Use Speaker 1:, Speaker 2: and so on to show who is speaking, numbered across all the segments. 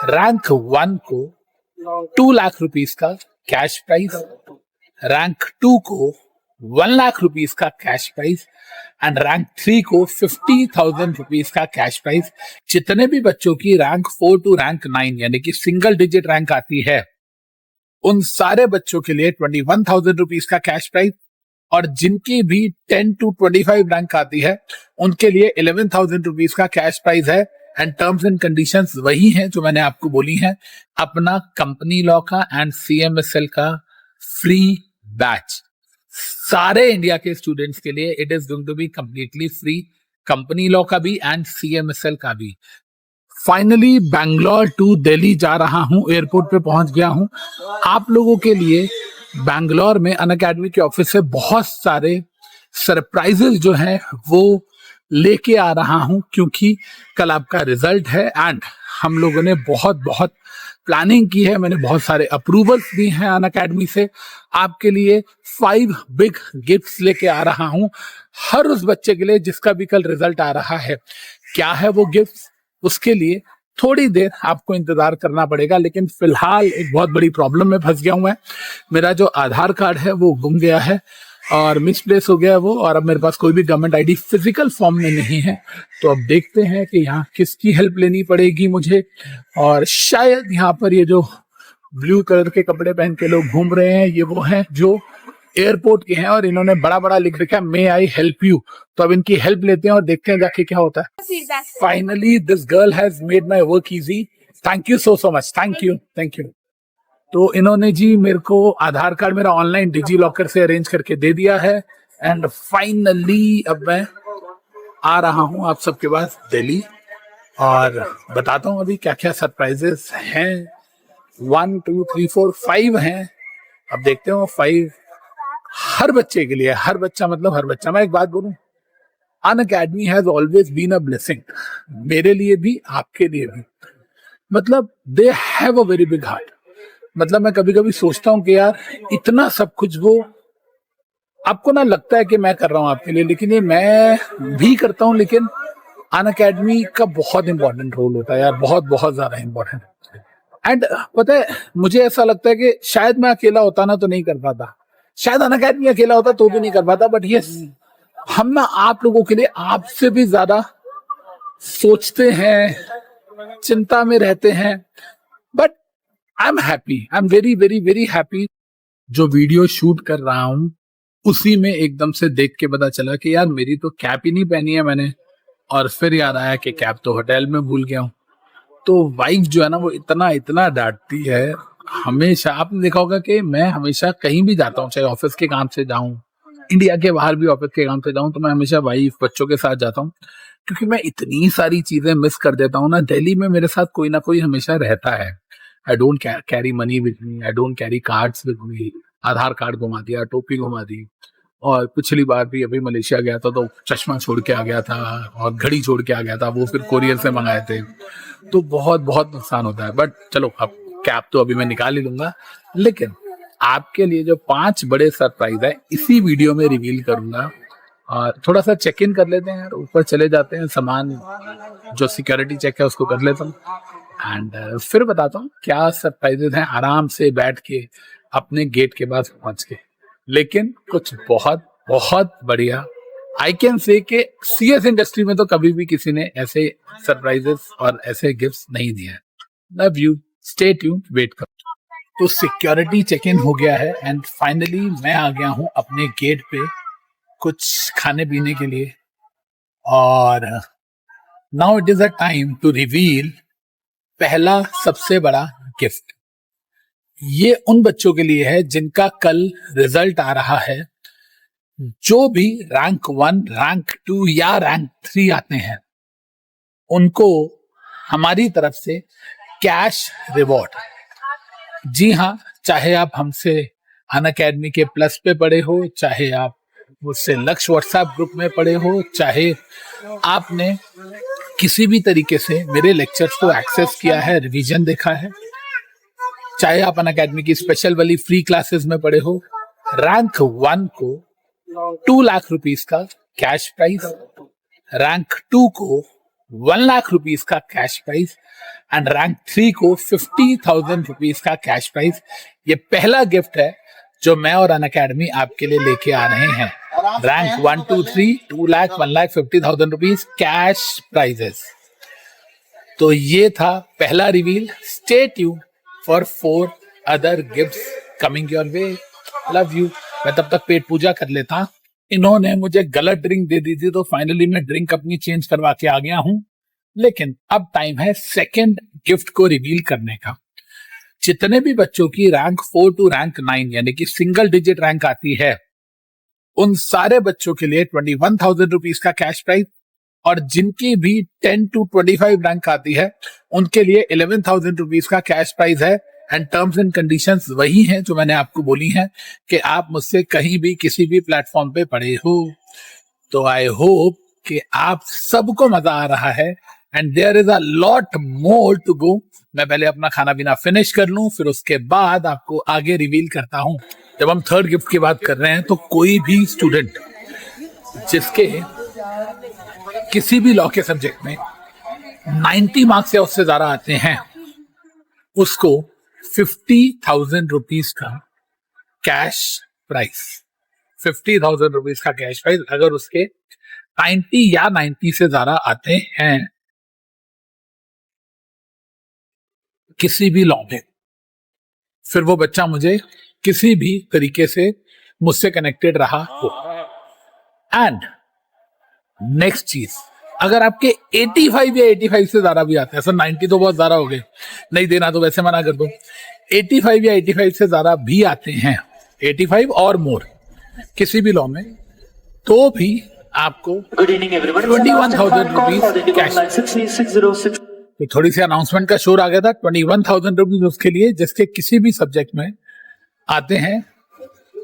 Speaker 1: Rank 1 को 2 lakh rupees का cash prize, rank 2 को 1 लाख रुपीस का कैश प्राइज एंड रैंक 3 को 50,000 रुपीस का कैश प्राइज। जितने भी बच्चों की रैंक 4 टू रैंक 9 यानी कि सिंगल डिजिट रैंक आती है, उन सारे बच्चों के लिए 21,000 रुपीस का कैश प्राइज, और जिनकी भी 10 टू 25 रैंक आती है उनके लिए 11,000 रुपीस का कैश प्राइज है। एंड टर्म्स एंड कंडीशंस वही हैं जो मैंने आपको बोली हैं। अपना कंपनी लॉ का एंड CMSL का फ्री बैच सारे इंडिया के स्टूडेंट्स के लिए it is going to be completely free, company law का भी एंड CMSL का भी। फाइनली बैंगलोर टू दिल्ली जा रहा हूं, एयरपोर्ट पे पहुंच गया हूं। आप लोगों के लिए बैंगलोर में अनअकैडमी के ऑफिस से बहुत सारे सरप्राइजेस जो हैं वो लेके आ रहा हूं, क्योंकि कल आपका रिजल्ट है एंड हम लोगों ने बहुत बहुत प्लानिंग की है। मैंने बहुत सारे अप्रूवल्स दिए हैं अनअकैडमी से। आपके लिए 5 बिग गिफ्ट्स लेके आ रहा हूं, हर उस बच्चे के लिए जिसका भी कल रिजल्ट आ रहा है। क्या है वो गिफ्ट्स, उसके लिए थोड़ी देर आपको इंतजार करना पड़ेगा, लेकिन फिलहाल एक बहुत बड़ी प्रॉब्लम में फंस गया हूं मैं। मेरा जो आधार कार्ड है वो गुम गया है और मिसप्लेस हो गया है वो, और अब मेरे पास कोई भी गवर्नमेंट आईडी फिजिकल फॉर्म में नहीं है। तो अब देखते हैं कि यहाँ किसकी हेल्प लेनी पड़ेगी मुझे। और शायद यहाँ पर ये जो ब्लू कलर के कपड़े पहन के लोग घूम रहे हैं, ये वो हैं जो एयरपोर्ट के हैं, और इन्होंने बड़ा बड़ा लिख रखा है मे आई हेल्प यू। तो अब इनकी हेल्प लेते हैं और देखते हैं जाके क्या होता है। Finally this girl has made my work easy. Thank you so much, thank you thank you. तो इन्होंने जी मेरे को आधार कार्ड मेरा ऑनलाइन डिजी लॉकर से अरेंज करके दे दिया है एंड फाइनली अब मैं आ रहा हूं आप सबके पास दिल्ली, और बताता हूं अभी क्या क्या सरप्राइजेस हैं। 1 2 3 4 5 हैं। अब देखते हो 5 हर बच्चे के लिए, हर बच्चा मतलब हर बच्चा। मैं एक बात बोलूं, Unacademy has always been a blessing, मेरे लिए भी आपके लिए भी। मतलब they have a very big heart. मतलब मैं कभी कभी सोचता हूँ कि यार इतना सब कुछ वो आपको ना लगता है कि मैं कर रहा हूँ आपके लिए, लेकिन ये मैं भी करता हूँ, लेकिन अनअकैडमी का बहुत इंपॉर्टेंट रोल होता है यार, बहुत बहुत ज्यादा इंपॉर्टेंट। एंड पता है मुझे ऐसा लगता है कि शायद मैं अकेला होता ना तो नहीं कर पाता, शायद अनअकैडमी अकेला होता तो भी नहीं कर पाता, बट यस हम ना आप लोगों के लिए आपसे भी ज्यादा सोचते हैं, चिंता में रहते हैं। But I am happy, I am very very very happy. जो वीडियो शूट कर रहा हूं उसी में एकदम से देख के पता चला कि यार मेरी तो कैप ही नहीं पहनी है मैंने, और फिर याद आया कि कैप तो होटल में भूल गया हूं। तो वाइफ जो है ना वो इतना इतना डांटती है हमेशा। आपने देखा होगा कि मैं हमेशा कहीं भी जाता हूँ, चाहे ऑफिस के काम से जाऊं, इंडिया के बाहर भी ऑफिस के काम से जाऊं, तो मैं हमेशा वाइफ बच्चों के साथ जाता हूँ, क्योंकि मैं इतनी सारी चीजें मिस कर देता हूँ ना। दिल्ली में मेरे साथ कोई ना कोई हमेशा रहता है। I don't carry money with me, I don't carry cards with me. Aadhaar card घुमा दिया, टोपी घुमा दी, और पिछली बार भी अभी मलेशिया गया था तो चश्मा छोड़ के आ गया था और घड़ी छोड़ के आ गया था, वो फिर कोरियर से मंगाए थे। तो बहुत बहुत नुकसान होता है। बट चलो अब कैप तो अभी मैं निकाल ही लूंगा, लेकिन आपके लिए जो 5 बड़े सरप्राइज है इसी वीडियो में रिवील करूंगा। और थोड़ा सा चेक इन कर लेते हैं यार, ऊपर चले जाते हैं, सामान जो सिक्योरिटी चेक है उसको कर लेता हूँ एंड फिर बताता हूँ क्या सरप्राइजेस हैं, आराम से बैठ के अपने गेट के पास पहुंच के। लेकिन कुछ बहुत बहुत बढ़िया, आई कैन से कि CS इंडस्ट्री में तो कभी भी किसी ने ऐसे सरप्राइजेस और ऐसे गिफ्ट्स नहीं दिए हैं। Love you, stay tuned, wait करो। तो सिक्योरिटी चेक इन हो गया है एंड फाइनली मैं आ गया हूँ अपने गेट पे कुछ खाने पीने के लिए। और now it is a time to reveal पहला सबसे बड़ा गिफ्ट। ये उन बच्चों के लिए है जिनका कल रिजल्ट आ रहा है। जो भी रैंक 1, रैंक 2 या रैंक 3 आते हैं उनको हमारी तरफ से कैश रिवॉर्ड। जी हाँ, चाहे आप हमसे अनअकैडमी के प्लस पे पढ़े हो, चाहे आप मुझसे लक्ष्य व्हाट्सएप ग्रुप में पढ़े हो, चाहे आपने किसी भी तरीके से मेरे लेक्चर्स को एक्सेस किया है, रिवीजन देखा है, चाहे आप अनअकैडमी की स्पेशल वाली फ्री क्लासेस में पढ़े हो, रैंक 1 को 2 लाख रुपीस का कैश प्राइज, रैंक 2 को 1 लाख रुपीस का कैश प्राइज एंड रैंक 3 को 50,000 रुपीस का कैश प्राइज। ये पहला गिफ्ट है जो मैं और अनअकैडमी आपके लिए लेके आ रहे हैं। Rank 1 2 3 2 lakh 1 lakh 50,000 rupees cash prices. तो ये था पहला reveal. Stay tuned for 4 other gifts coming your way. Love you. मैं तब तक पेट पूजा कर लेता। इन्होंने मुझे गलत ड्रिंक दे दी थी तो फाइनली मैं ड्रिंक अपनी चेंज करवा के आ गया हूं। लेकिन अब टाइम है सेकंड गिफ्ट को रिवील करने का। जितने भी बच्चों की रैंक 4 टू रैंक 9 यानी कि सिंगल डिजिट रैंक आती है, उन सारे बच्चों के लिए 21,000 रुपीज का कैश प्राइज, और जिनकी भी 10 टू 25 रैंक आती है उनके लिए 11,000 रुपीज का कैश प्राइज है। एंड टर्म्स एंड कंडीशंस वही हैं जो मैंने आपको बोली हैं कि आप मुझसे कहीं भी किसी भी प्लेटफॉर्म पे पढ़े हो। तो आई होप कि आप सबको मजा आ रहा है and there is a lot more to go. मैं पहले अपना खाना पीना फिनिश कर लूं, फिर उसके बाद आपको आगे रिवील करता हूं। जब हम थर्ड गिफ्ट की बात कर रहे हैं तो कोई भी स्टूडेंट जिसके किसी भी लॉ के सब्जेक्ट में 90 मार्क्स या उससे ज्यादा आते हैं उसको 50,000 रुपीज का कैश प्राइज, 50,000 रुपीज का कैश प्राइज अगर उसके 90 या 90 से ज्यादा आते हैं किसी भी लॉ में। फिर वो बच्चा मुझे किसी भी तरीके से मुझसे कनेक्टेड रहा हो। एंड नेक्स्ट चीज, अगर आपके 85 या 85 से ज्यादा भी आते हैं, सर 90 तो बहुत ज्यादा हो गए, नहीं देना तो वैसे मना कर दो, 85 या 85 से ज्यादा भी आते हैं, 85 और मोर किसी भी लॉ में, तो भी आपको 21,000 रुपीज कैश। तो थोड़ी सी अनाउंसमेंट का शोर आ गया था। 21,000 रुपीज उसके लिए जिसके किसी भी सब्जेक्ट में आते हैं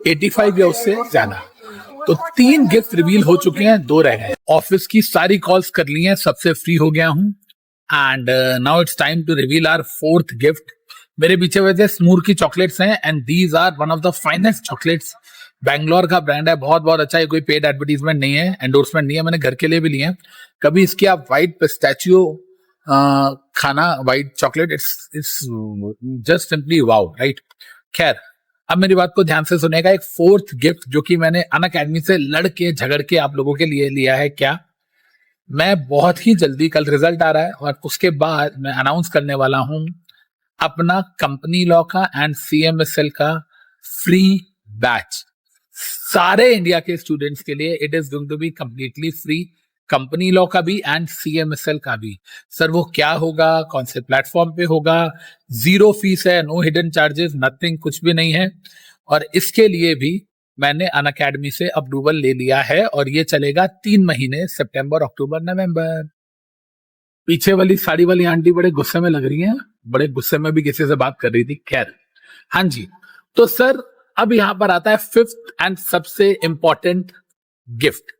Speaker 1: 85 या उससे ज्यादा। तो 3 गिफ्ट रिवील हो चुके हैं, 2 रह गए। ऑफिस की सारी कॉल्स कर ली हैं, सबसे फ्री हो गया हूं and now it's time to reveal our 4th gift. मेरे पीछे वैसे स्मूर की चॉकलेट्स हैं and these are one of the finest chocolates. Bangalore का ब्रांड है, बहुत बहुत अच्छा है, कोई पेड एडवर्टीजमेंट नहीं है, एंडोर्समेंट नहीं है, मैंने घर के लिए भी लिए हैं। कभी इसकी आप व्हाइट पिस्ताचियो खाना, white chocolate, it's just simply wow, right. खैर, अब मेरी बात को ध्यान से सुनेगा। एक 4th गिफ्ट जो कि मैंने अनअकैडमी से लड़ के झगड़ के आप लोगों के लिए लिया है। क्या मैं बहुत ही जल्दी, कल रिजल्ट आ रहा है और उसके बाद मैं अनाउंस करने वाला हूं अपना कंपनी लॉ का एंड CMSL का फ्री बैच सारे इंडिया के स्टूडेंट्स के लिए। It is going to be completely free, company law का भी एंड CMSL का भी। सर वो क्या होगा, कौन से प्लेटफॉर्म पे होगा, 0 फीस है, नो हिडन चार्जेस, नथिंग, कुछ भी नहीं है। और इसके लिए भी मैंने अनअकैडमी से अप्रूवल ले लिया है और ये चलेगा 3 महीने, सितंबर, अक्टूबर, नवंबर। पीछे वाली साड़ी वाली आंटी बड़े गुस्से में लग रही है, बड़े गुस्से में भी किसी से बात कर रही थी। खैर, हाँ जी, तो सर अब यहां पर आता है 5th एंड सबसे इंपॉर्टेंट गिफ्ट।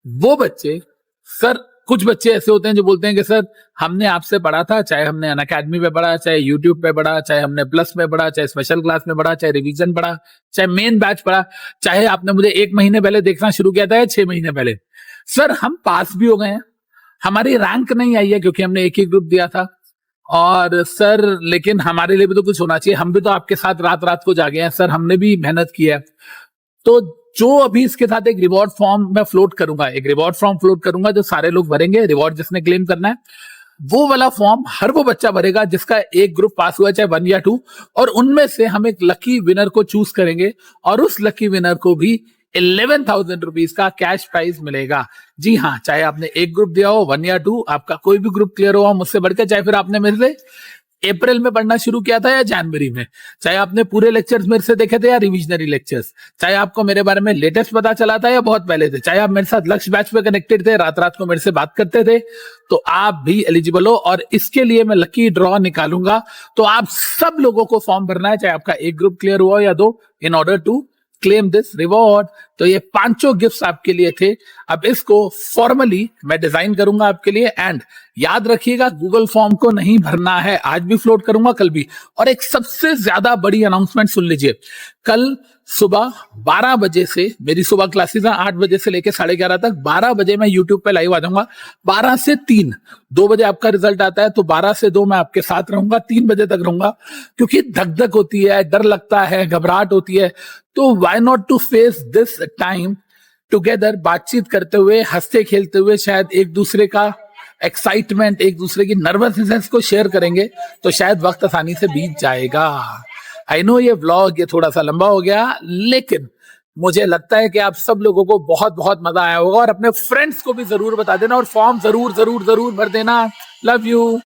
Speaker 1: वो बच्चे, सर कुछ बच्चे ऐसे होते हैं जो बोलते हैं कि सर हमने आपसे पढ़ा था, चाहे हमने अनअकैडमी पे पढ़ा, चाहे यूट्यूब पे पढ़ा, चाहे हमने प्लस में पढ़ा, चाहे स्पेशल क्लास में पढ़ा, चाहे रिवीजन पढ़ा, चाहे मेन बैच पढ़ा, चाहे आपने मुझे 1 महीने पहले देखना शुरू किया था या 6 महीने पहले, सर हम पास भी हो गए हैं, हमारी रैंक नहीं आई है क्योंकि हमने एक ही ग्रुप दिया था, और सर लेकिन हमारे लिए भी तो कुछ होना चाहिए, हम भी तो आपके साथ रात रात को जागे हैं, सर हमने भी मेहनत की है। तो जो अभी इसके साथ एक रिवॉर्ड फॉर्म मैं फ्लोट करूंगा, एक रिवॉर्ड फॉर्म फ्लोट करूंगा जो सारे लोग भरेंगे, रिवॉर्ड जिसने क्लेम करना है वो वाला फॉर्म हर वो बच्चा भरेगा जिसका एक ग्रुप पास हुआ, चाहे 1 या 2, और उनमें से हम एक लकी विनर को चूज करेंगे और उस लकी विनर को भी 11,000 रुपीज का कैश प्राइज मिलेगा। जी हाँ, चाहे आपने एक ग्रुप दिया हो, 1 या 2, आपका कोई भी ग्रुप क्लियर हुआ मुझसे बढ़कर, चाहे फिर आपने मेरे से अप्रैल में पढ़ना शुरू किया था या जनवरी में, चाहे आपने पूरे लेक्चर्स मेरे से देखे थे या रिविजनरी लेक्चर्स, चाहे आपको मेरे बारे में लेटेस्ट पता चला था या बहुत पहले थे, चाहे आप मेरे साथ लक्ष्य बैच पे कनेक्टेड थे, रात रात को मेरे से बात करते थे, तो आप भी एलिजिबल हो। और इसके लिए मैं लकी ड्रॉ निकालूंगा, तो आप सब लोगों को फॉर्म भरना है, चाहे आपका एक ग्रुप क्लियर हुआ या 2, in order to claim this reward. तो ये 5 गिफ्ट्स आपके लिए थे। अब इसको फॉर्मली मैं डिजाइन करूंगा आपके लिए एंड याद रखिएगा, गूगल फॉर्म को नहीं भरना है। आज भी फ्लोट करूंगा, कल भी। और एक सबसे ज्यादा बड़ी अनाउंसमेंट सुन लीजिए, कल सुबह 12 बजे से मेरी सुबह क्लासेस हैं, 8 बजे से लेकर 11:30 तक। 12 बजे मैं यूट्यूब पे लाइव आ जाऊंगा। 12 से 3, 2 बजे आपका रिजल्ट आता है, तो 12 से 2 मैं आपके साथ रहूंगा, 3 बजे तक रहूंगा। क्योंकि धक धक होती है, डर लगता है, घबराहट होती है, तो why not to face this time together, बातचीत करते हुए, हंसते खेलते हुए, शायद एक दूसरे का एक्साइटमेंट, एक दूसरे की नर्वसनेस को शेयर करेंगे, तो शायद वक्त आसानी से बीत जाएगा। आई नो ये व्लॉग ये थोड़ा सा लंबा हो गया, लेकिन मुझे लगता है कि आप सब लोगों को बहुत बहुत मजा आया होगा, और अपने फ्रेंड्स को भी जरूर बता देना, और फॉर्म जरूर जरूर जरूर भर देना। Love you.